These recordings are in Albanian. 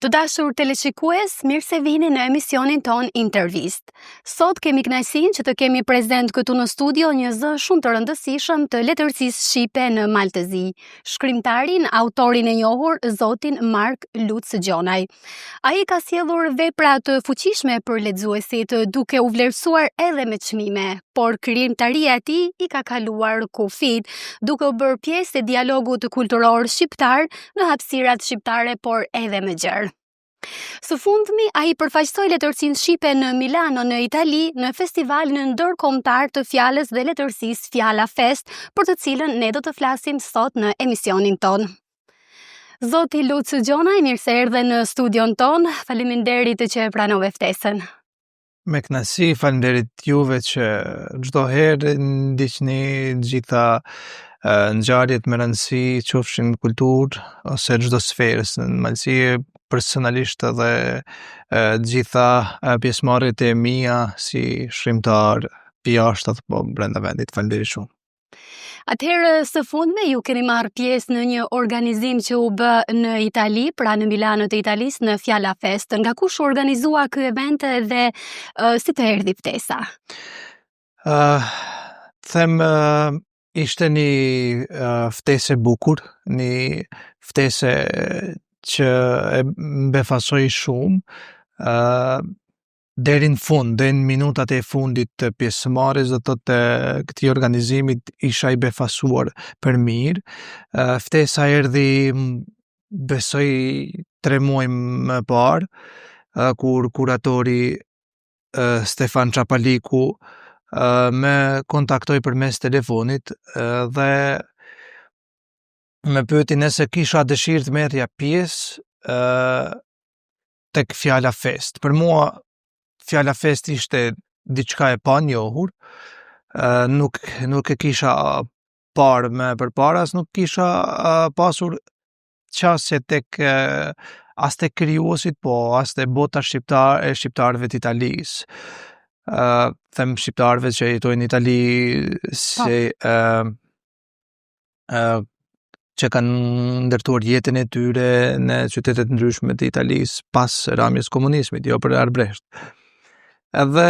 Të dashur teleshikues, mirë se vini në emisionin ton Intervist. Sot kemi kënaqësinë që të kemi prezent këtu në studio një zë shumë të rëndësishëm të letërsisë shqipe në Maltëzi, shkrimtarin, autorin e njohur, zotin Mark Luc Gjonaj. Ai ka sjellur vepra të fuqishme për lexuesit, duke u vlerësuar edhe me çmime, por krijimtaria e tij i ka kaluar kufit, duke u bërë pjesë e dialogut kulturor shqiptar në hapësirat shqiptare, por edhe më gjerë. Së fundmi, ai përfaqësoi letërsinë shqipe në Milano, në Itali, në festivalin ndërkombëtar të fjalës dhe letërsisë Fjala Fest, për të cilën ne do të flasim sot në emisionin ton. Zoti Luc Gjonaj, mirë se erdhe në studion ton. Faleminderit që e pranove ftesën. Me kënaqësi, faleminderit juve që çdo herë ndiqni gjitha ngjarjet me rëndësi, qofshin kulturë ose çdo sferës në Malësi, personalisht edhe gjitha pjesëmarrjet e mia si shkrimtar jashtë apo brenda vendit. Faleminderit shumë. Atëherë, së fundme, ju keni marrë pjesë në një organizim që u bë në Itali, pra në Milano të Italisë, në Fjala Fest. Nga kush u organizua ky event dhe si të erdhi ftesa? Ishte një ftesë e bukur, një ftesë që e mbefasoi shumë, deri në fund, deri në minutat e fundit të pjesëmarrjes, do thotë këtij organizimit isha i befasuar për mirë. Ftesa erdhi, besoj 3 muaj më parë, kur kuratori Stefan Çapaliku me kontaktoi përmes telefonit dhe me pyeti nëse kisha dëshirë të merrja pjesë tek Fjala Fest. Për mua Fjala Fest ishte diçka e panjohur, nuk e kisha parë më përpara, as nuk kisha pasur qasje tek as tek krijuesit, po as te bota shqiptarëve të Italisë. Them shqiptarëve që jetojnë në Itali, që kanë ndërtuar jetën e tyre në qytete të ndryshme të Italisë pas ramjes komunizmit, jo për arbresht. Edhe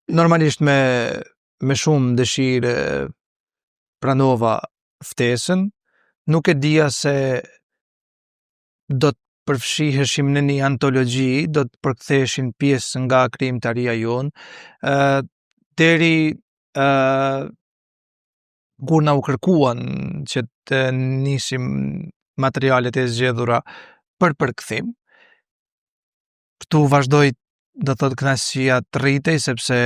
normalisht me shumë dëshirë pranova ftesën, nuk e dija se do të përfshiheshim në një antologji, do të përktheheshin pjesë nga krijimtaria jonë, deri kur na u kërkuan që të nisim materialet e zgjedhura për përkthim. Këtu vazhdoi, do thotë, kënaqësia të rritej, sepse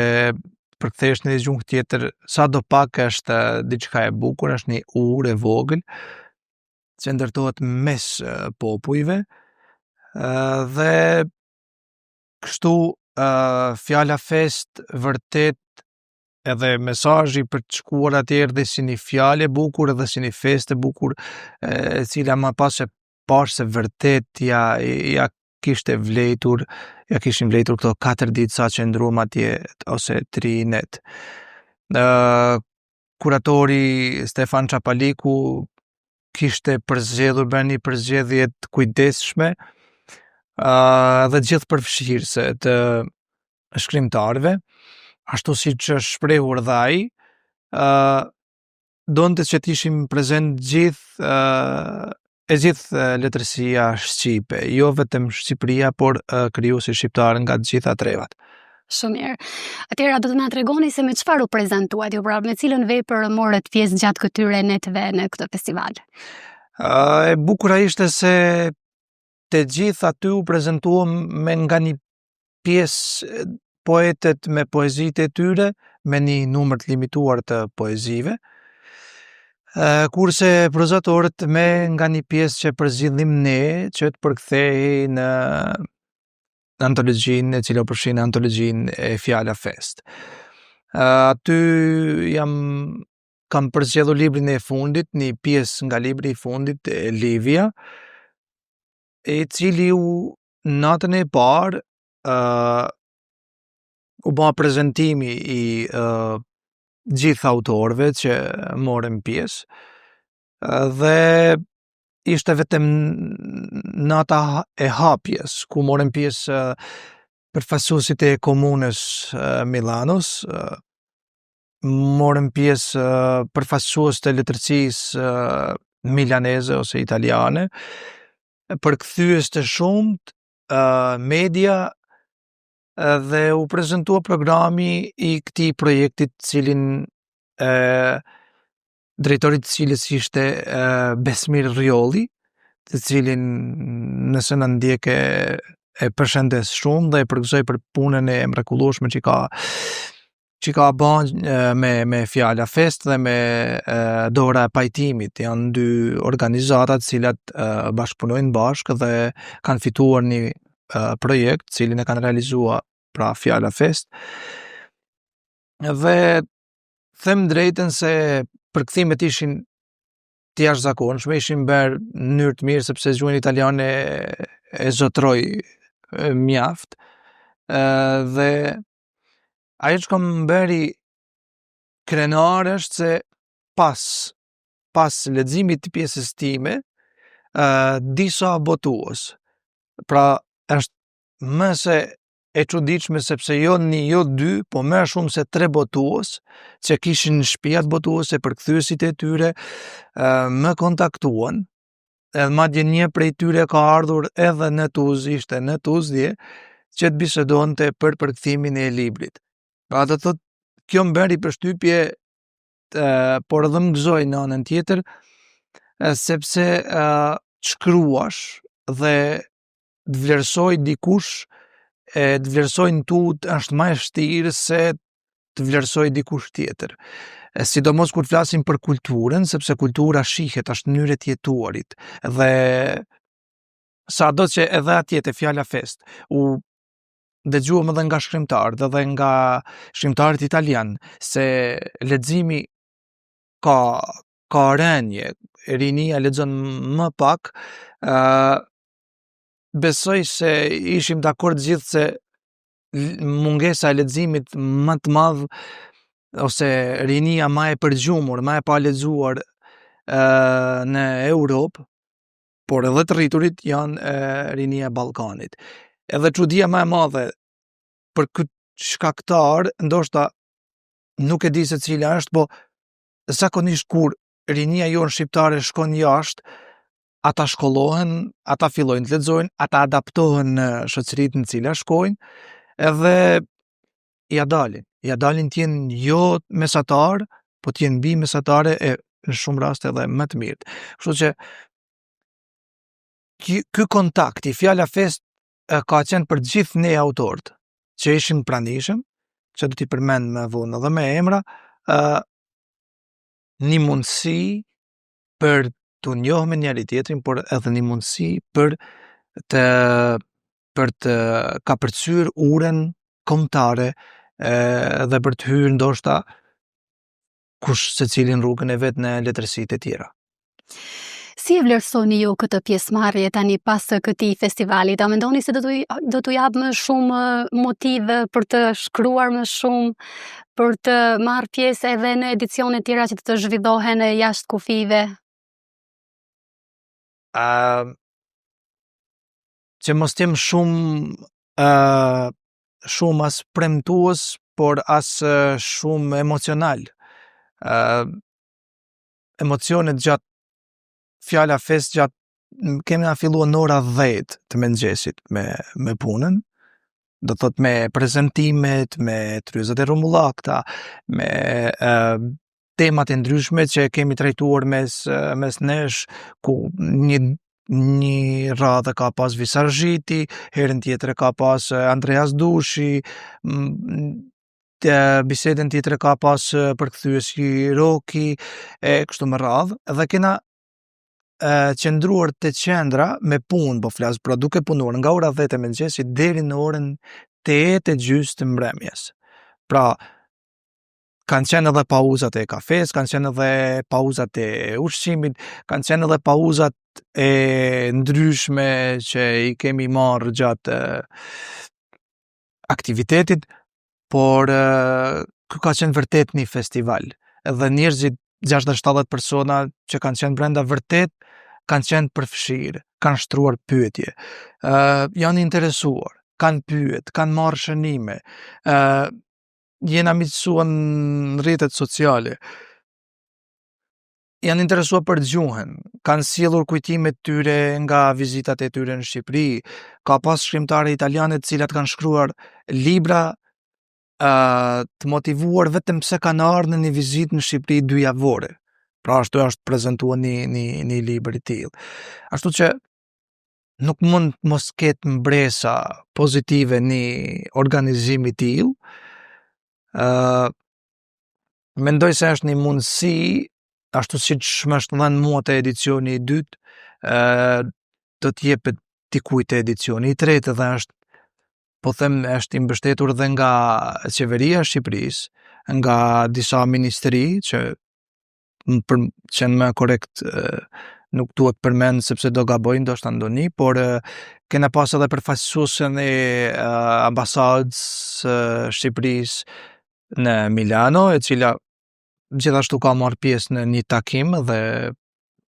përkthehesh në një gjuhë tjetër, sadopak është diçka e bukur, është një urë e vogël që ndërtohet mes popujve, dhe kështu Fjala Fest vërtet edhe mesazhi për të shkuar atje erdhi si një fjalë e bukur edhe si një festë e bukur, e cila më pas e pash se vërtet ja kishin vlejtur këto 4 ditë sa që ndruam atje, ose 3 net. Kuratori Stefan Çapaliku kishte përzgjedhur bën një përzgjedhje të kujdesshme dhe gjithë përfshirëse të shkrimtarëve, ashtu siç është shprehur dhe ai, donte që të ishim prezent gjithë letërsia shqipe, jo vetëm Shqipëria, por krijuesi shqiptar nga të gjitha trevat. Shumë mirë. Atëherë do të na tregoni se me çfarë u prezantuat ju, pra me cilën vepër morët pjesë gjatë këtyre netëve në këtë festival? E bukura ishte se të gjithë aty u prezantuam me nga një pjesë poetet me poezitë e tyre, me një numër të limituar të poezive, kurse prozatorët me nga një pjesë që përzgjidhnim ne, që të përkthehej në antologjinë, e cila përfshin antologjinë e Fjala Fest. Aty kam përzgjedhur librin e fundit, një pjesë nga libri i fundit, Livia, i cili natën e parë u bë prezantimi i gjithë autorëve që morën pjesë, dhe ishte vetëm nata e hapjes, ku morën pjesë përfaqësuesit e komunës Milanos, morën pjesë përfaqësues të letërcisë milaneze ose italiane, përkthyes të shumt, media dhe u prezantua programi i këtij projektit, cilin drejtori i cilës ishte Besmir Rjolli, të cilin nëse na ndjek e përshëndes shumë dhe e përgëzoj për punën e mrekullueshme që ka bën me Fjala Fest dhe me Dora e Pajtimit. Janë dy organizata të cilat bashkëpunojnë bashkë dhe kanë fituar një projekt, cilin e kanë realizuar pra Fjala Fest. Dhe them drejtën se përkthimet ishin të jashtëzakonshme, ishin bërë në mënyrë të mirë sepse gjuhën italiane e zotroi mjaft. Dhe ajo që kam bëri krenar është se pas leximit të pjesës time, disa botues. Pra është më se e çuditshme sepse jo një, jo dy, po më shumë se 3 botues që kishin në shtëpiat botuese, përkthyesit e tyre më kontaktuan, edhe madje një prej tyre ka ardhur edhe në Tuzë, ishte në Tuzë që të bisedonte për përkthimin e librit. Pra do thotë, kjo më bëri përshtypje, por edhe më gëzoi në anën tjetër, sepse shkruash dhe të vlerësoj dikush, të vlerësojnë tu është më e vështirë se të vlerësoj dikush tjetër. Sidomos kur flasim për kulturën, sepse kultura shihet, është mënyrë e jetuarit. Dhe sado që edhe atje te Fjala Fest u dëgjuam edhe nga shkrimtarët edhe nga shkrimtarët italian se leximi ka rënje, rinia lexon më pak. Besoj se ishim dakord gjithë se mungesa e leximit më të madh ose rinia më e përgjumur, më e pa lexuar në Europë, por edhe të rriturit janë rinia e Ballkanit. Edhe çudia më e madhe për këtë shkaktar, ndoshta nuk e di se cila është, po zakonisht kur rinia jonë shqiptare shkon jashtë, ata shkollohen, ata fillojnë të lexojnë, ata adaptohen në shoqëritë në cila shkojnë, edhe ja dalin të jenë jo mesatar, po të jenë mbi mesatare e në shumë raste edhe më të mirë. Kështu që ky kontakt i Fjala Fest ka qenë për gjithë ne autorët që ishim pranishëm, që do t'i përmend më vonë edhe me emra, një mundësi për të njohur me njëri tjetrin, por edhe një mundësi për të kapërcyer urën kombëtare dhe për të hyrë ndoshta kush secilin rrugën e vet në letërsitë e tjera. Si e vlerësoni ju këtë pjesëmarrje tani pas këtij festivali? A mendoni se do t'u jap më shumë motive për të shkruar më shumë, për të marrë pjesë edhe në edicione tjera që të zhvillohen jashtë kufive? Që mos jem shumë as premtues, por as shumë emocional. Emocionet gjatë Fjala Fest kemi na filluar në ora 10 të mëngjesit me punën, do thot me prezantimet, me tryezat e rrumullakta, me temat e ndryshme që kemi trajtuar mes nesh, ku një radhë ka pas Visargjiti, herën tjetër ka pas Andreas Dushi, bisedën tjetër ka pas përkthyesi Roki, kështu me radhë, dhe kena qëndruar të qendra me punë, po flas, pra duke punuar nga ora 10 e mëngjesit deri në orën 8:30 të mbrëmjes. Pra, kanë qenë edhe pauzat e kafes, kanë qenë edhe pauzat e ushqimit, kanë qenë edhe pauzat e ndryshme që i kemi marrë gjatë aktivitetit, por ky ka qenë vërtet një festival. Edhe njerëzit 60-70 persona që kanë qenë brenda vërtet kanë qenë përfshirë, kanë shtruar pyetje, janë interesuar, kanë pyet, kanë marrë shënime, jena miqësuar në rrjetet sociale, janë interesuar për gjuhën, kanë sjellur kujtimet tyre nga vizitat e tyre në Shqipëri, ka pas shkrimtare italiane të cilat kanë shkruar libra të motivuar vetëm pse kanë ardhur në një vizitë në Shqipëri 2 javore. Pra ashtu është prezantuar një libër i tillë. Ashtu që nuk mund mos ketë mbresa pozitive një organizim i tillë. Mendoj se është një mundësi, ashtu siç më është dhënë mua te edicioni i dytë, do të jepet dikujt te edicioni i tretë dhe është, po them, është i mbështetur dhe nga qeveria e Shqipërisë, nga disa ministri që qenë më korrekt nuk duhet përmend sepse do gaboj ndoshta ndonjë, por kena pas edhe përfaqësuesen e ambasadës Shqipërisë në Milano, e cila gjithashtu ka marrë pjesë në një takim dhe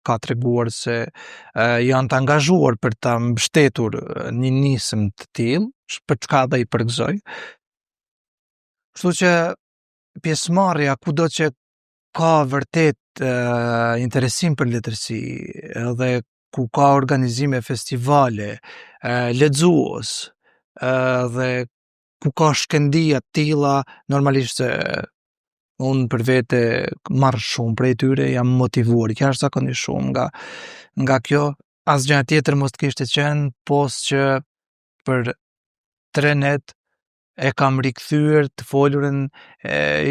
ka treguar se janë të angazhuar për ta mbështetur një nisëm të tillë, për çka dhe i përgëzoj. Kështu që pjesëmarrja kudo që ka vërtet interesim për letërsi, edhe ku ka organizime festivale, lexues, dhe ku ka shkëndija të tilla, normalisht se unë për vete marr shumë prej tyre, jam motivuar jashtëzakonisht shumë nga kjo, asgjë tjetër mos të kishte qenë pos që për 3 net e kam rikthyer të folurën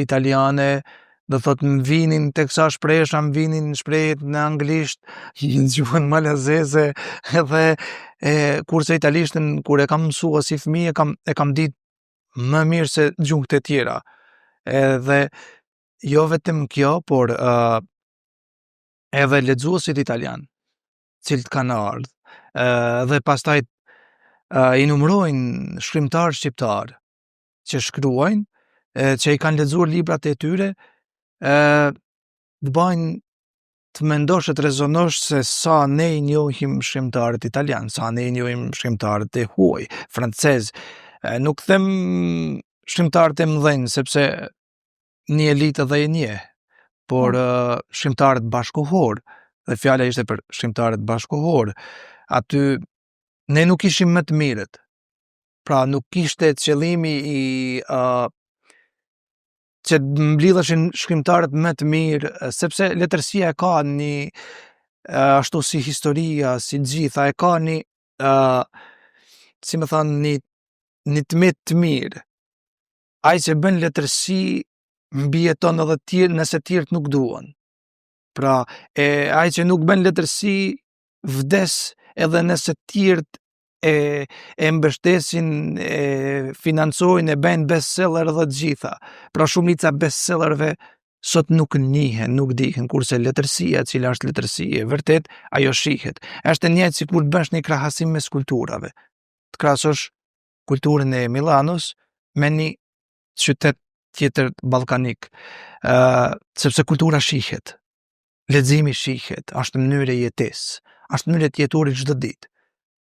italiane, do thot më vinin teksa shpresha, më vinin shprehjet në anglisht, në gjuhën malazeze, edhe kurse italishtën kur e kam mësuar si fëmijë e kam ditë më mirë se gjuhët e tjera. Edhe jo vetëm kjo, por edhe lexuesit italian, cilët kanë ardhur, dhe pastaj i numërojnë shkrimtarë shqiptar që shkruajnë, që i kanë lexuar librat e tyre, të bajnë të mendosh e të rezonosh se sa ne i njohim shkrimtarët italian, sa ne i njohim shkrimtarët e huaj, francez. Nuk them shkrimtarët e mëdhenj, sepse një elitë dhe e njeh, por shkrimtarët bashkohor, dhe fjala ishte për shkrimtarët bashkohor, aty ne nuk ishim më të mirët. Pra nuk ishte qëllimi që mblidheshin shkrimtarët më të mirë, sepse letërsia e ka një ashtu si historia, si gjitha, e ka një si më thënë një tmet të mirë. Ai që bën letërsi mbijeton edhe tjerë nëse tjerët nuk duan. Pra, ai që nuk bën letërsi vdes edhe nëse tjerët e mbështesin, financojnë, e bëjnë bestseller dhe të gjitha. Pra shumica bestsellerve sot nuk njihen, nuk dihen, kurse letërsia, e cila është letërsia, vërtet ajo shihet. Është e njëjtë sikur të bësh një krahasim mes kulturave. Të krahasosh kulturën e Milanos me një qytet tjetër ballkanik, sepse kultura shihet. Leximi shihet, është mënyrë e jetesë, është mënyrë të jetorit çdo ditë.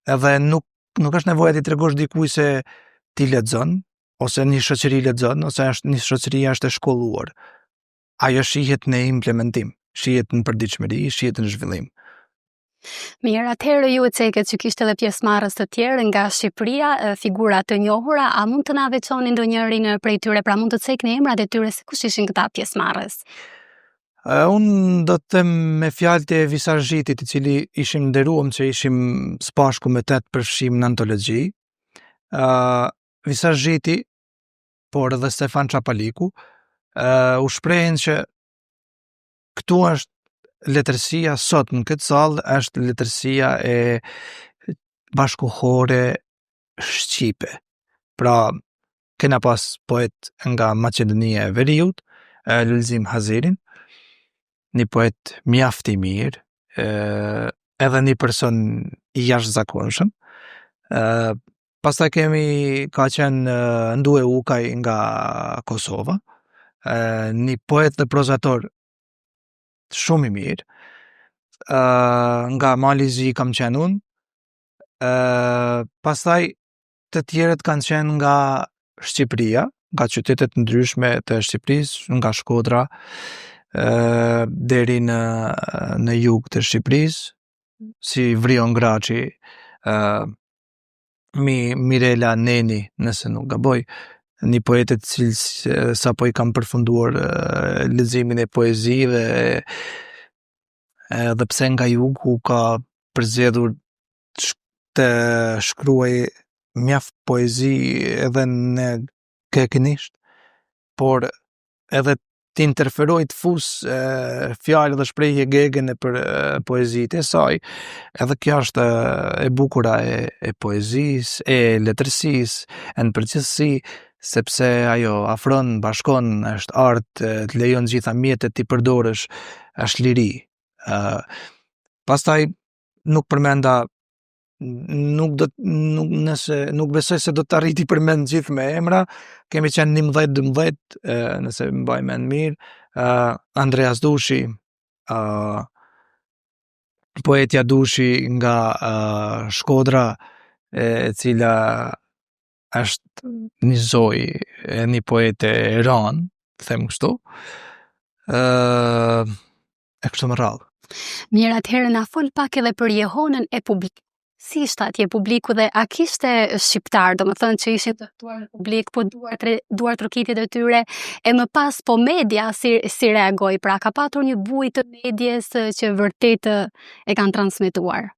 Edhe nuk është nevoja ti tregosh dikujt se ti lexon, ose një shoqëri lexon, ose një shoqëri është e shkolluar. Ajo shihet në implementim, shihet në përditshmëri, shihet në zhvillim. Mirë, atëherë ju e ceket që kishte edhe pjesëmarrës të tjerë nga Shqipëria, figura të njohura, a mund të na veçoni ndonjërin prej tyre, pra mund të cekni emrat e tyre se kush ishin këta pjesëmarrës? Unë do të them me fjalët e Visazhitit, i cili ishim nderuam që ishim së bashku me 8 përfshim në antologji. Visazhiti, por edhe Stefan Çapaliku, u shprehin që këtu është letërsia sot në këtë sallë, është letërsia e bashkohore shqipe. Pra, kena pas poet nga Maqedonia e Veriut, Lulzim Hazirin, një poet mjaft i mirë, edhe një person i jashtëzakonshëm. Pastaj ka qenë Ndue Ukaj nga Kosova, një poet dhe prozator shumë i mirë. nga Mali i Zi kam qenë unë, pastaj të tjerët kanë qenë nga Shqipëria, nga qytetet ndryshme të Shqipërisë, nga Shkodra, deri në jug të Shqipërisë, si Vrion Graçi, Mirela Neni, nëse nuk gaboj, një poetet cilës sapo i kam përfunduar leximin e poezive, edhe pse nga jugu ka përzgjedhur të shkruaj mjaft poezi edhe në keqenisht, por edhe të interferoj të fus fjalë dhe shprehje gege në për poezitë e saj, edhe kjo është e bukura e poezisë, e letërsisë, në përgjithësi, sepse ajo afron, bashkon, është art, të lejon gjitha mjetet t'i përdorësh, është liri. Pastaj nuk përmenda, nuk besoj se do të arriti përmend gjithë me emra, kemi qenë 11-12, nëse mbaj mend mirë, Andreas Dushi, poetja Dushi nga Shkodra, e cila është një zoj, një poete e ranë, them kështu, e kështu me radhë. Mirë, atëherë na fol pak edhe për Jehonën e publik. Si ishte atje publiku dhe a kishte shqiptar, domethënë që ishin të ftuar në publik, po duar trokitjet e tyre, e më pas po media si reagoi, pra ka patur një bujë të medjes që vërtet e kanë transmetuar.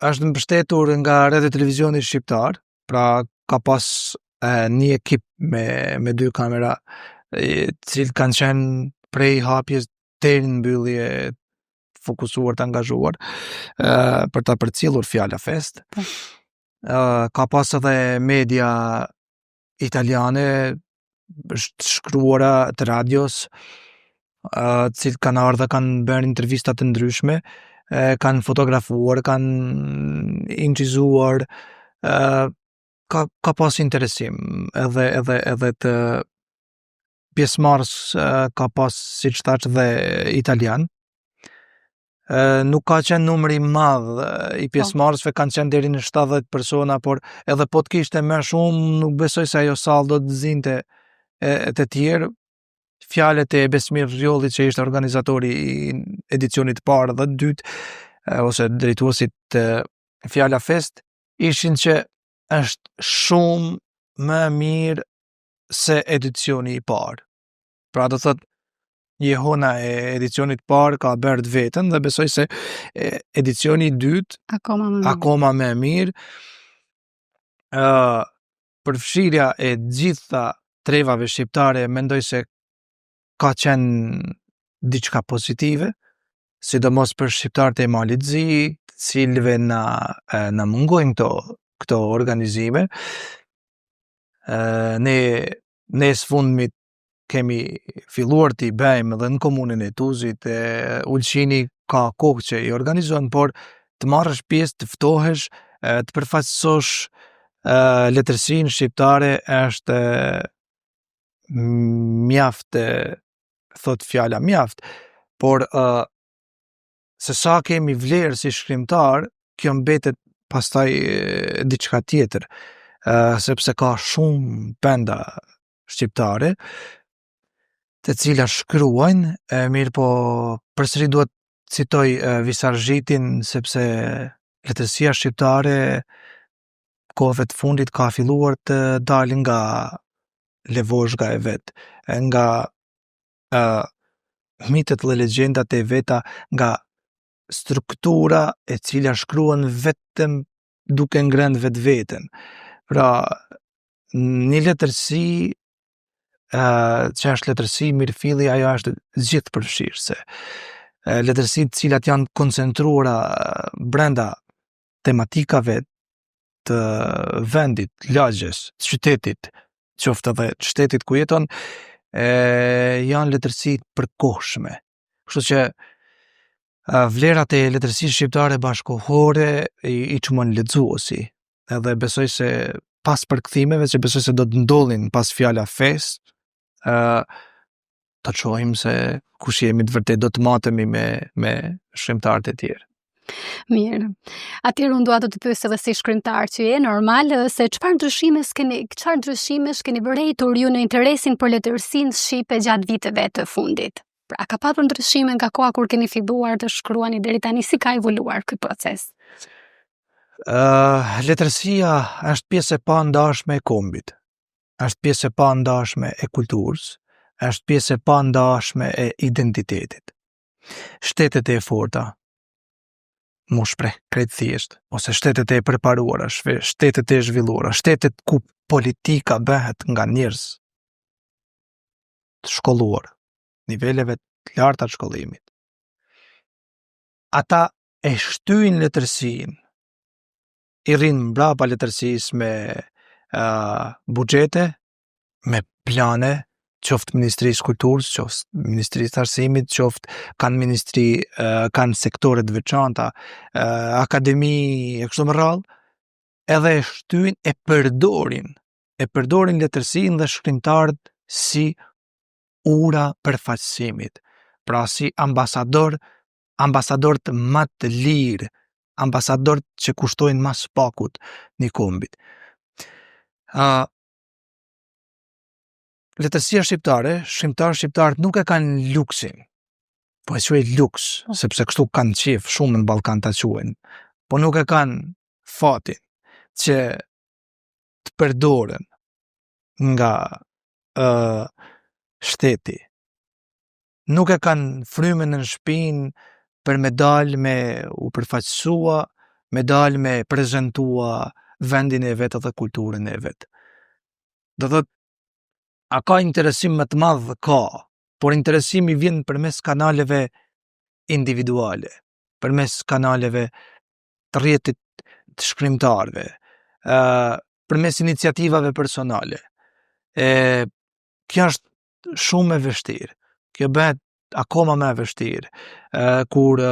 Është mbështetur nga rrjetet e televizionit shqiptar, pra ka pas një ekip me 2 kamera, cilë kanë qenë prej hapjes deri në mbyllje, fokusuar të angazhuar për ta përcjellur Fjala Fest. Ka pas edhe media italiane shkruara të radios, cilë kanë ardhur dhe kanë bërë intervista të ndryshme, kanë fotografuar, kanë incizuar, ka pas interesim edhe të pjesëmarrës ka pas, siç thash, dhe italian. Nuk ka qenë numri madh i pjesëmarrësve, kanë qenë deri në 70 persona, por edhe po të kishte më shumë, nuk besoj se ajo sallë do të zinte të tjerë. Fjalët e Besmir Rjollit, që ishte organizatori i edicionit të parë dhe të dytë, ose drejtuesit të Fjala Fest, ishin që është shumë më mirë se edicioni i parë. Pra do thotë, Jehona e edicionit parë ka bërë të vetën dhe besoj se edicioni i dytë akoma më mirë. Përfshirja e gjitha trevave shqiptare mendoj se ka qenë diçka pozitive, sidomos për shqiptarët e Malit Zi, cilëve na mungojnë këto organizime. Ne sfundmit kemi filluar t'i bëjmë edhe në komunën e Tuzit, Ulqini ka kohë që i organizojnë, por të marrësh pjesë, të ftohesh, të përfaqësosh letërsinë shqiptare është mjaft, thot fjala mjaft, por se sa kemi vlerë si shkrimtar, kjo mbetet pastaj diçka tjetër, sepse ka shumë penda shqiptare, të cilat shkruajnë, mirë po përsëri duhet citoj Visargjitin, sepse letërsia shqiptare kohëve të fundit ka filluar të dalin nga levozhga e vet, nga mitet dhe legjendat e veta, nga struktura e cila shkruan vetëm duke ngrënë vetveten. Pra, një letërsi që është letërsi mirëfilli, ajo është gjithë përfshirëse. Letërsitë cilat janë koncentruara brenda tematikave të vendit, lagjes, qytetit, qoftë edhe shtetit ku jeton, janë letërsi të përkohshme. Kështu që vlerat e letërsisë shqiptare bashkohore i çmon lexuesi. Edhe besoj se pas përkthimeve, që besoj se do të ndodhin pas Fjala Fest, të shohim se kush jemi të vërtet, do të matemi me shkrimtarët e tjerë. Mirë. Atëherë unë dua të pyes edhe si shkrimtar që je, normal, se çfarë ndryshimesh keni vërejtur ju në interesin për letërsinë shqipe gjatë viteve të fundit? Pra, ka patur ndryshime nga koha kur keni filluar të shkruani deri tani, si ka evoluar ky proces? Letërsia është pjesë e pandashme e kombit, është pjesë e pandashme e kulturës, është pjesë e pandashme e identitetit. Shtetet e forta mu shpreh krejt thjesht, ose shtetet e përparuara, shtetet e zhvilluara, shtetet ku politika bëhet nga njerëz të shkolluar, niveleve të larta të shkollimit. Ata e shtyjnë letërsinë, i rrinë mbrapa letërsisë me buxhete, me plane, qoftë Ministrisë Kulturës, qoftë Ministrisë të Arsimit, qoftë kanë sektore të veçanta, akademi e kështu me radhë, edhe e shtyjnë, e përdorin letërsinë dhe shkrimtarët si ura përfaqësimit, pra si ambasador të më të lirë, ambasador që kushtojnë mas pakut një kombit. Letërsia shqiptare, shqiptarët nuk e kanë luksin, po e quaj luks, sepse kështu kanë qef shumë në Ballkan ta quajnë, po nuk e kanë fatin që të përdoren nga shteti. Nuk e kanë frymën në shtëpinë për me dalë me u përfaqësua, me dalë me prezantua vendin e vet dhe kulturën e vet. Do thot, a ka interesim më të madh? Ka, por interesimi vjen përmes kanaleve individuale, përmes kanaleve të rrjetit të shkrimtarëve, përmes iniciativave personale. Kjo është shumë e vështirë. Kjo bëhet akoma më e vështirë kur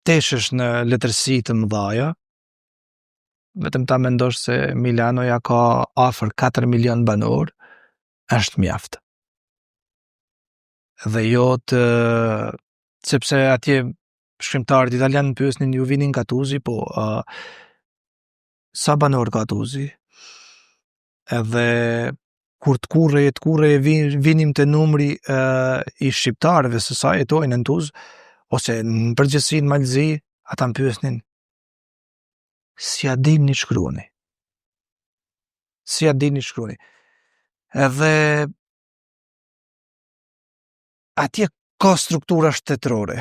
teshesh në letërsi të mëdha. Vetëm ta mendosh se Milanoja ka afër 4 milion banor, është mjaft. Dhe jo të sepse atje shkrimtarët italianë pyesnin ju vini nga Tuzi, po sa banor ka Tuzi? Edhe kur të kurre vinim të numri i shqiptarëve se sa jetojnë në Tuz, ose në përgjithësi në Malzi, ata më pyesnin si a dini shkruani. Edhe atje ka struktura shtetërore,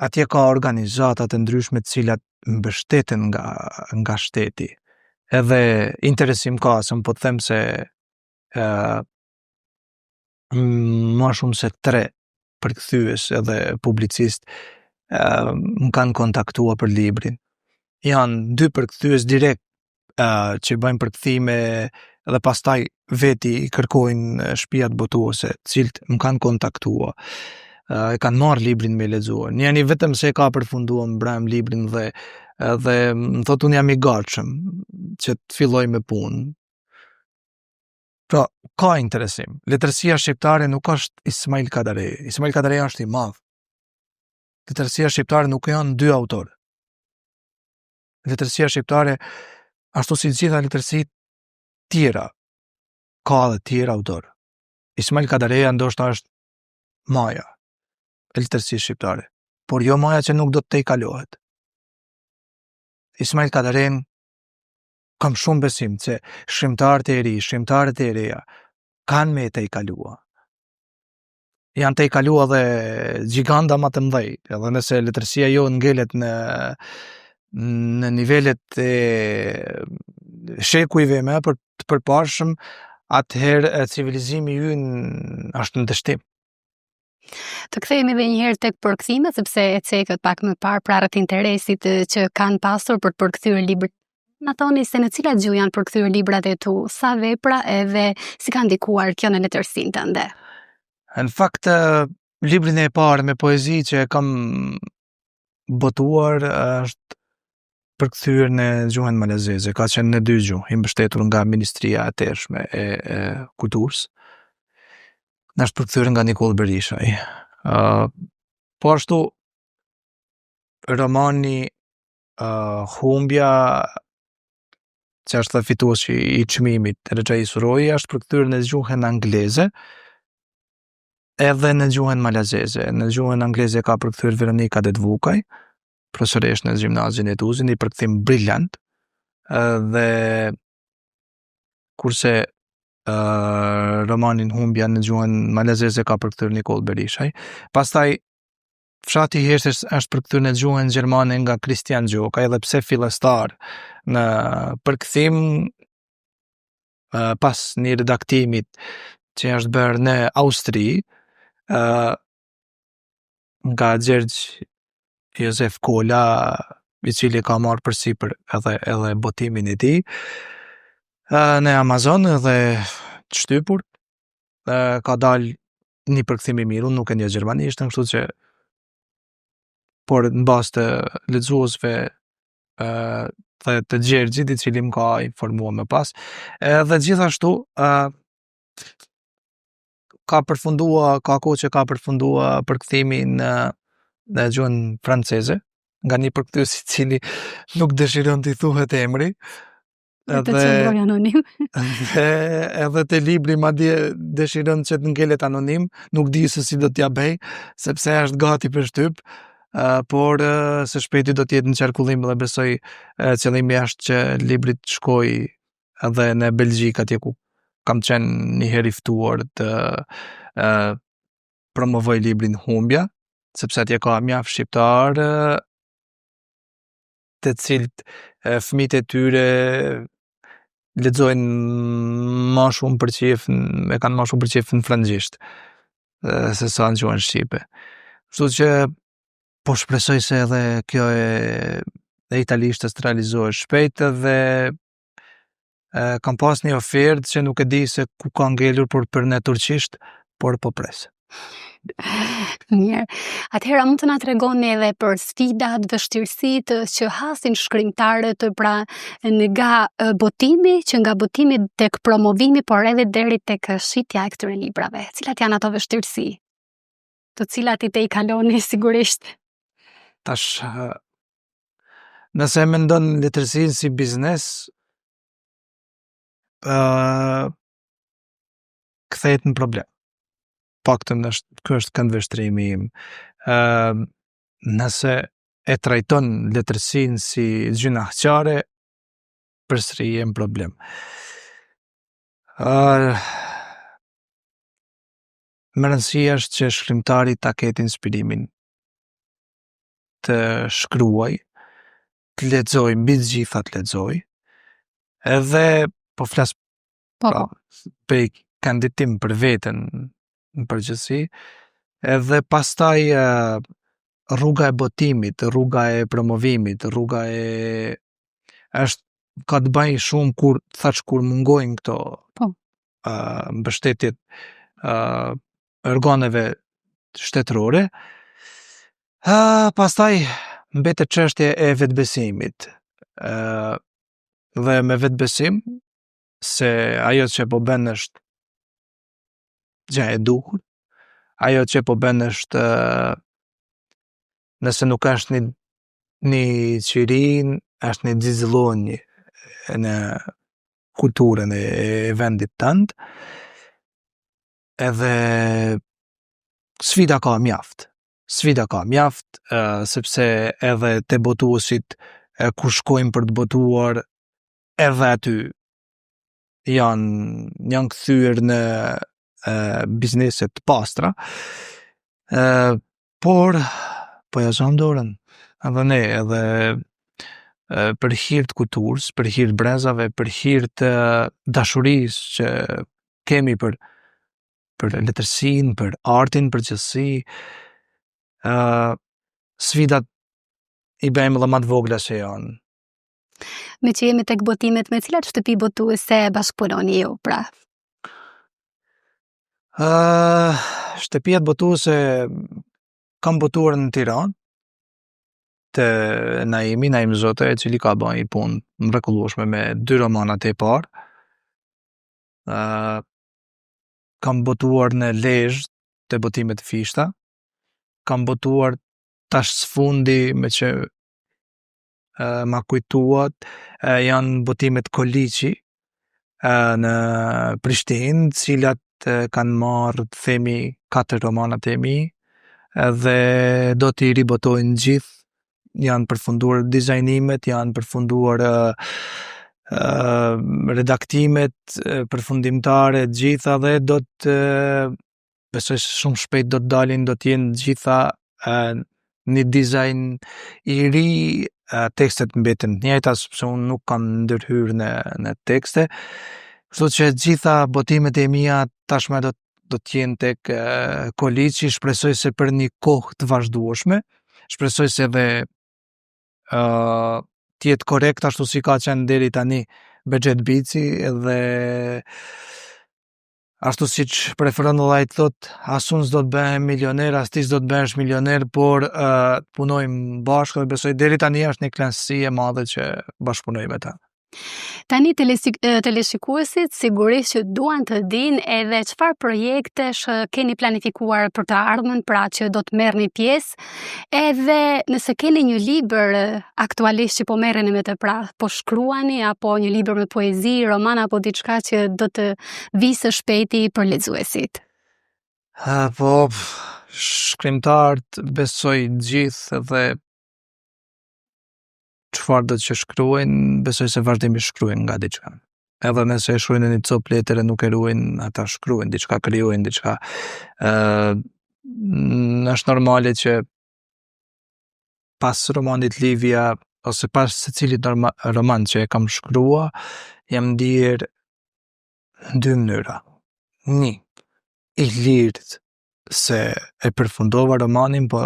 atje ka organizata të ndryshme të cilat mbështeten nga shteti. Edhe interesim ka, se më po të them se më shumë se 3 përkthyes edhe publicist më kanë kontaktua për librin. Janë 2 përkthyes direkt që bëjnë përkthime dhe pastaj veti i kërkojnë shtëpiat botuese, të cilët më kanë kontaktua. E kanë marrë librin me lexuar. Njëri vetëm se e ka përfunduar mbrëm librin dhe më thotë unë jam i gatshëm që të filloj me punë. Pra, ka interesim. Letërsia shqiptare nuk është Ismail Kadare. Ismail Kadare është i madh. Letërsia shqiptare nuk janë 2 autorë. Letërsia shqiptare, ashtu si gjitha letërsitë tjera, ka dhe tjera autorë. Ismail Kadareja ndoshta është maja e letërsisë shqiptare, por jo maja që nuk do të te i kalohet. Ismail Kadaren kam shumë besim që shkrimtarët e ri, shkrimtarët e reja kanë me te i kalua. Janë te i kalua dhe gjiganda më të mëdhej, edhe nëse letërsia jo ngelet në nivelet e shekujve me për të përparshëm, atëherë civilizimi ynë është në dështim. Të kthehemi edhe një herë tek përkthimet, sepse e cekët pak më parë prarët interesit që kanë pasur për të përkthyer libra. Na thoni se në cilat gjuhë janë përkthyer librat e tu, sa vepra edhe si ka ndikuar kjo në letërsinë tënde? Në fakt, librin e parë me poezi që e kam botuar është përkthyer në gjuhën malazeze, ka qenë në 2 gjuhë, i mbështetur nga Ministria e Tërshme e Kulturës. është përkthyer nga Nikol Berishaj. Po ashtu romani Humbja, që është fituesi i çmimit Rexhai Suroi, është përkthyer në gjuhën angleze edhe në gjuhën malazeze. Në gjuhën angleze ka përkthyer Veronika Detvukaj, profesoresh në gjimnazin e Tuzit, një përkthim briljant, dhe kurse romanin Humbja në gjuhën malazeze ka përkthyer Nikol Berishaj. Pastaj Fshati i Heshtës është përkthyer në gjuhën gjermane nga Kristian Gjoka, edhe pse fillestar në përkthim pas një redaktimit që është bërë në Austri nga Gjergj Jozef Kola, i cili ka marrë përsipër edhe botimin e tij në Amazon dhe të shtypur, ka dalë një përkthim i mirë. Unë nuk e njeh gjermanisht, kështu që por në bazë të lexuesve dhe të Gjergjit, i cili më ka informuar më pas, dhe gjithashtu ka kohë që ka përfunduar përkthimin në gjuhën franceze nga një përkthyes i cili nuk dëshiron t'i thuhet emri. Qëndroj anonim. Edhe te libri madje dëshiron që të ngelet anonim, nuk di se si do t'ja bëj, sepse është gati për shtyp, por së shpejti do t'jetë në qarkullim dhe besoj qëllimi është që libri të shkojë edhe në Belgjik, atje ku kam qenë një herë i ftuar të promovoj librin Humbja, sepse atje ka mjaft shqiptar të cilët fëmijët e tyre lexojnë më shumë kanë më shumë përqef në frëngjisht se sa në gjuhën shqipe. Kështu që po shpresoj se edhe kjo e italishtës të realizohet shpejt, dhe kam pas një ofertë që nuk e di se ku ka ngelur për në turqisht, por po pres. Mirë. Atëherë mund të na tregoni edhe për sfidat, vështirësitë që hasin shkrimtarët pra nga botimi, tek promovimi, por edhe deri tek shitja e këtyre librave. Cilat janë ato vështirësi? Të cilat i kaloni sigurisht? Tash, nëse e mendon letërsinë si biznes, kthehet në problem. Paktën ky është këndvështrimi im. Nëse e trajton letërsinë si gjynaqare, përsëri jem problem. Më rëndësia është që shkrimtari ta ketë inspirimin të shkruaj, të lexoj, mbi të gjitha të lexoj, edhe po flas për kandidatim për veten në përgjithësi, edhe pastaj rruga e botimit, rruga e promovimit, rruga ka të bëjë shumë kur mungojnë këto mbështetjet organeve shtetërore. Pastaj mbetet çështja e vetbesimit. Dhe me vetbesim se ajo që po bën është gjë e duhur, ajo që po bën është, nëse nuk është një qirin, është një xixëllonje në kulturën e vendit tënd, edhe sfida ka mjaft, sepse edhe te botuesit ku shkojnë për të botuar, edhe aty janë kthyer në bizneset të pastra, por po ja zon dorën edhe ne, edhe për hir të kulturës, për hir të brezave, për hir të dashurisë që kemi për letërsinë, për artin përgjithësi, sfidat i bëjmë edhe më të vogla se janë. Me që jemi tek botimet, me cilat shtëpi botuese bashkëpunoni ju, pra? Shtëpiat botuese kam botuar në Tiranë, te Naim Zote, i cili ka bërë një punë mrekullueshme me 2 romanat e parë. kam botuar në Lezhë te botimet fishta, kam botuar tash s'fundi me që ma kujtuat janë botimet Koliqi në Prishtinë, cilat kanë marrë themi 4 romanat e mi dhe do t'i ribotojnë gjithë, janë përfunduar dizajnimet, janë përfunduar redaktimet përfundimtare gjitha dhe do të besoj se shumë shpejt do të dalin, do t'jenë gjitha një dizajn i ri, tekstet mbeten të njëjta sepse unë nuk kam ndërhyrë në tekste, kështu që gjitha botimet e mia tashmë do t'jenë tek Koliqi, shpresoj se për një kohë të vazhdueshme, shpresoj se edhe t'jetë korrekt ashtu si ka qenë deri tani Bexhet Bici dhe ashtu si që preferon vllai thot, as unë s'do të bëhem milioner, as ti s'do të bëhesh milioner, por punojmë bashkë dhe besoj deri tani është një kënaqësi e madhe që bashkëpunoj me ta. Tani teleshikuesit sigurisht që duan të dinë edhe çfarë projektesh keni planifikuar për të ardhmen, pra që do të merrni pjesë, edhe nëse keni një libër aktualisht që po merreni me të, pra po shkruani apo një libër me poezi, roman apo diçka që do të vijë së shpejti për lexuesit. Po shkrimtarët besoj gjithë dhe çfarë do të shkruajnë, besoj se vazhdimisht shkruajnë nga diçka. Edhe nëse e shkruajnë në një copë letere nuk e ruajnë, ata shkruajnë diçka, krijojnë diçka. Është normale që pas romanit Livia ose pas secilit roman që e kam shkruar, jam ndier në 2 mënyra. 1. I lirt se e përfundova romanin, po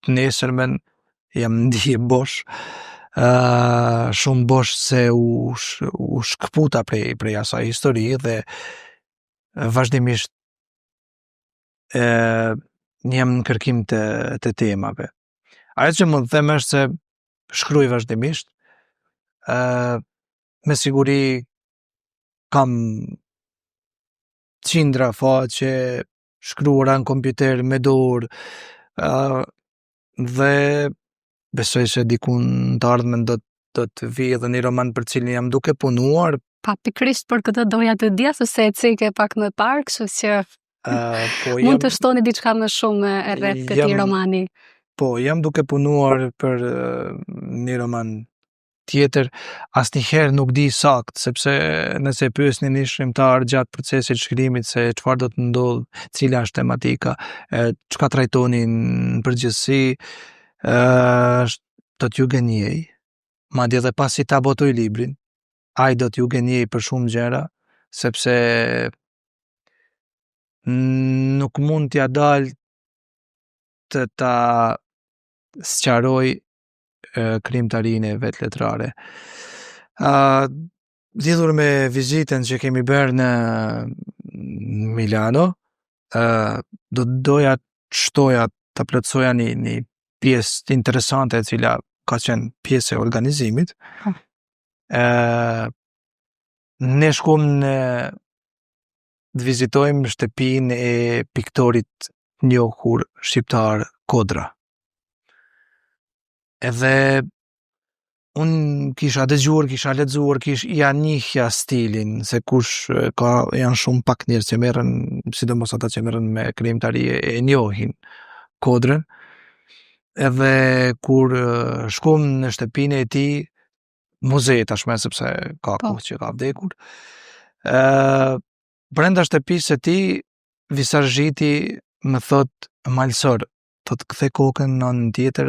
të nesërmen jam ndier bosh. Shumë bosh se u shkëputa prej asaj histori dhe vazhdimisht jam në kërkim të temave. Ajo që mund të them është se shkruaj vazhdimisht, me siguri kam qindra faqe shkruara në kompjuter me dorë, dhe besoj se dikun të ardhmen do të vijë edhe një roman për cilin jam duke punuar. Pikërisht për këtë doja të dija se e cike pak më parë, kështu që mund të shtoni diçka më shumë rreth këtij romani. Po, jam duke punuar për një roman tjetër, asnjëherë nuk di sakt, sepse nëse pyesni një shkrimtar gjatë procesit shkrimit se çfarë do të ndodh, cila është tematika, çka trajtoni në përgjithësi, do t'ju gënjej, madje edhe pasi ta botoj librin, ai do t'ju gënjej për shumë gjëra, sepse nuk mund t'ja dal të ta sqaroj krijimtarinë e vet letrare. Lidhur me vizitën që kemi bërë në Milano, do doja të shtoja të plotësoja një pjesë interesante e cila ka qenë pjesë e organizimit. Ne shkuam të vizitojmë shtëpinë e piktorit njohur shqiptar Kodra. Edhe unë kisha dëgjuar, kisha lexuar, ja njihja stilin, se kush janë shumë pak njerëz që merren, sidomos ata që merren me krijimtari e njohin Kodrën. Edhe kur shkuam në shtëpinë e tij, muze tashmë sepse ka kohë që ka vdekur, brenda shtëpisë së tij visazhiti më thot malsor, thot kthe kokën në anën tjetër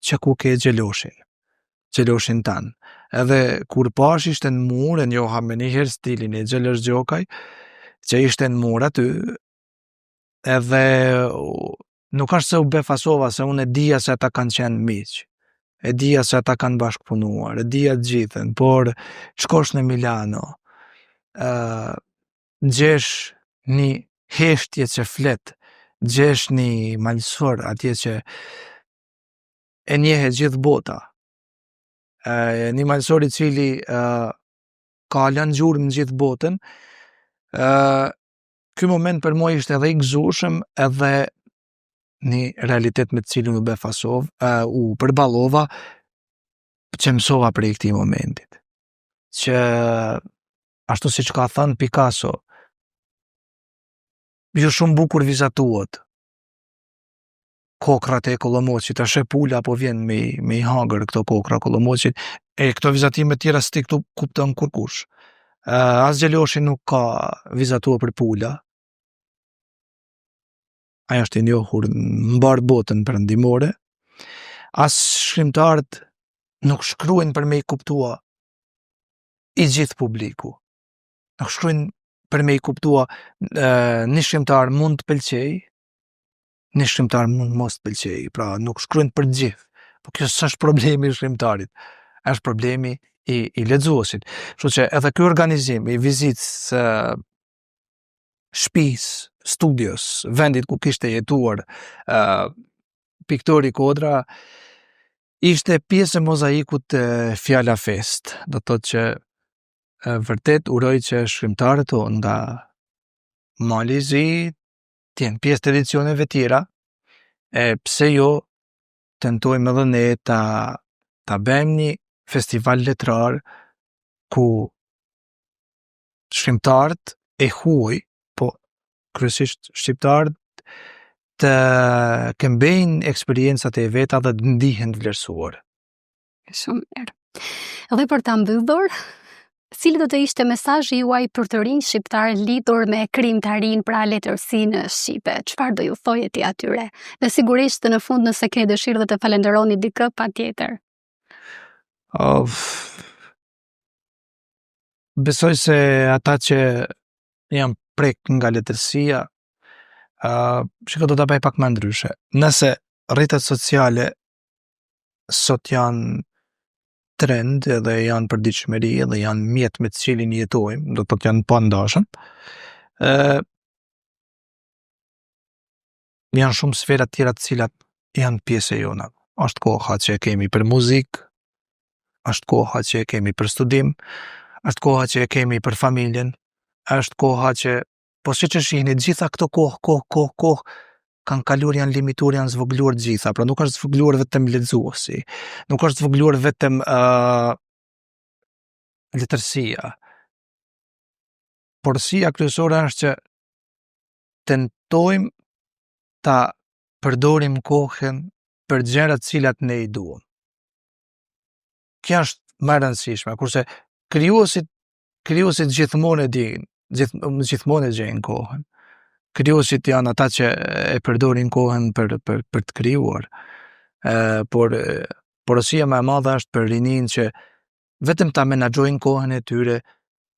që ku ke xheloshin tan. Edhe kur pash ishte në mur, e njoha me njëherë stilin e Xhelosh Gjokaj, që ishte në mur aty, edhe nuk është se u befasova, se unë e dija se ata kanë qenë miq, e dija se ata kanë bashkëpunuar, e dija të gjithën, por shkosh në Milano, gjesh një heshtje që flet, gjesh një malsor atje që e njehet gjithë bota, një malsor i cili ka lënë gjurmë në gjithë botën, ky moment për mua ishte edhe i gëzueshëm edhe një realitet me të cilin u përballova që mësova prej këtij momentit. Që ashtu siç ka thënë Picasso, jo shumë bukur vizatuot kokrat e Kollomoçit, a sheh pula apo vjen me i hangër këto kokra Kollomoçit, e këto vizatime tjera s'ti këtu kupton kurkush. As Gjeloshi nuk ka vizatuar për pula. Ajo është e njohur në mbar botën perëndimore. As shkrimtarët nuk shkruajnë për me i kuptua i gjithë publiku. Nuk shkruajnë për me i kuptua një shkrimtar mund të pëlqej, një shkrimtar mund mos të pëlqej, pra nuk shkruajnë për gjithë. Po kjo s'është problemi i shkrimtarit, është problemi i lexuesit. Kështu që edhe ky organizim i vizitës shtëpisë, studios, vendit ku kishte jetuar piktori Kodra, ishte pjesë e mozaikut të Fjala Fest. Do të thotë që vërtet uroj që shkrimtarët tonë nga Mali i Zi t'jenë pjesë të edicioneve tjera, pse jo tentojmë edhe ne ta bëjmë një festival letrar ku shkrimtarët e huaj, po kryesisht shqiptarët të këmbejnë eksperiencat e veta dhe të ndihen vlerësuar. Shumë mirë. Dhe për ta mbyllur, cili do të ishte mesazhi juaj për të rinj shqiptar lidhur me krijimtarinë, pra letërsinë shqipe? Çfarë do ju thojë ti atyre? Dhe sigurisht në fund nëse keni dëshirë dhe të falenderoni dikë, patjetër. Besoj se ata që janë prek nga letërsia, shiko do ta bëj pak më ndryshe. Nëse rrjetet sociale sot janë trend edhe janë përditshmëri edhe janë mjet me të cilin jetojmë, do të thotë janë pa ndashëm. Janë shumë sfera tjera të cilat janë pjesë e jona. Është koha që e kemi për muzikë, është koha që e kemi për studim, është koha që e kemi për familjen, është koha që, po siç e shihni, gjitha këto kohë kanë kaluar, janë limituar, janë zvogëluar gjitha, pra nuk është zvogëluar vetëm lexuesi, nuk është zvogëluar vetëm letërsia. Porësia kryesore është që tentojmë ta përdorim kohën për gjërat të cilat ne i duam. Kjo është më e rëndësishme, kurse krijuesit gjithmonë e dinë, gjithmonë e gjejnë kohën. Krijuesit janë ata që e përdorin kohën për të krijuar. Por porosia më e madhe është për rinin që vetëm ta menaxhojnë kohën e tyre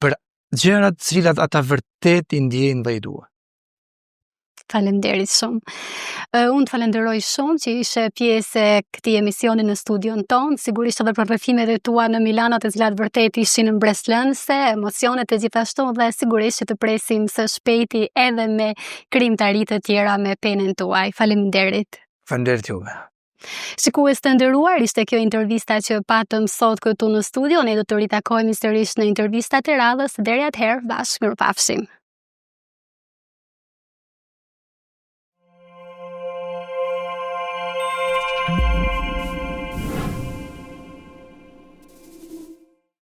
për gjërat të cilat ata vërtet i ndjejnë dhe i duan. Faleminderit shumë. Unë të falenderoj shumë që ishe pjesë e këtij emisioni në studion tonë, sigurisht edhe për rrëfimet e tua në Milano, të cilat vërtet ishin mbretërëse, emocionet e gjithashtu, dhe sigurisht që të presim së shpejti edhe me krijimtari të tjera me penën tuaj. Faleminderit. Faleminderit juve. Shikues të nderuar, ishte kjo intervista që patëm sot këtu në studio. Ne do të ritakojmë sërish në intervistat e radhës. Deri atëherë, bashkë, mirupafshim.